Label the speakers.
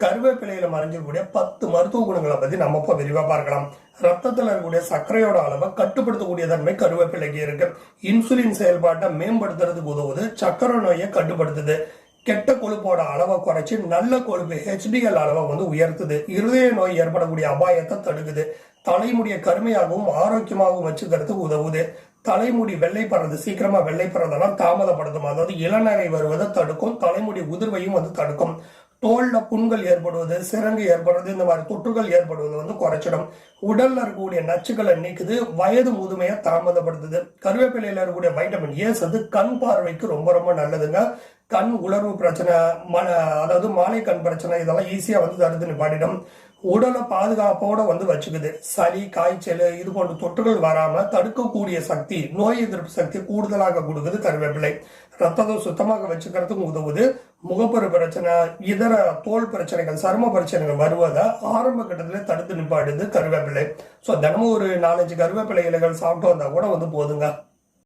Speaker 1: கருவேப்பிலையில மறைஞ்சிருக்கக்கூடிய 10 மருத்துவ குணங்களை பத்தி நம்ம இப்ப விரிவா பார்க்கலாம். ரத்தத்துல இருக்கக்கூடிய சர்க்கரையோட அளவை கட்டுப்படுத்தக்கூடிய தன்மை கருவேப்பிலைக்கு இருக்கு. இன்சுலின் செயல்பாட்டை மேம்படுத்துறதுக்கு உதவுது. சர்க்கரை நோயை கட்டுப்படுத்துது. கெட்ட கொழுப்போட அளவை குறைச்சு நல்ல கொழுப்பு HDL அளவை உயர்த்துது. இருதய நோய் ஏற்படக்கூடிய அபாயத்தை தடுக்குது. தலைமுடிய கருமையாகவும் ஆரோக்கியமாகவும் வச்சுக்கிறதுக்கு உதவுது. தலைமுடி வெள்ளைப்படுறது, சீக்கிரமா வெள்ளைப்படுறதெல்லாம் தாமதப்படுத்தும். அதாவது இளநரை வருவதை தடுக்கும். தலைமுடி உதிர்வையும் தடுக்கும். தோல்ல புண்கள் ஏற்படுவது, சிரங்கு ஏற்படுறது, இந்த மாதிரி தொற்றுகள் ஏற்படுவது குறைச்சிடும். உடல்ல இருக்கக்கூடிய நச்சுக்களை நீக்குது. வயது முதுமையை தாமதப்படுத்துது. கருவேப்பிலையில இருக்கக்கூடிய வைட்டமின் ஏ கண் பார்வைக்கு ரொம்ப ரொம்ப நல்லதுங்க. கண் உலர்வு பிரச்சனை, அதாவது மாலை கண் பிரச்சனை, இதெல்லாம் ஈஸியா தடுத்து நிப்பாட்டிடும். உடலை பாதுகாப்போட வச்சுக்குது. சளி, காய்ச்சல் இது போன்ற தொற்றுகள் வராம தடுக்கக்கூடிய சக்தி, நோய் எதிர்ப்பு சக்தி கூடுதலாக கொடுக்குது கருவேப்பிலை. ரத்தத்தை சுத்தமாக வச்சுக்கிறதுக்கு உதவுது. முகப்பரு பிரச்சனை, இதர தோல் பிரச்சனைகள், சரும பிரச்சனைகள் வருவதை ஆரம்ப கட்டத்திலே தடுத்து நிப்பாடுது கருவேப்பிலை. ஸோ தினமும் ஒரு 4-5 கருவேப்பிலை இலைகள் சாப்பிட்டு வந்தா கூட போதுங்க.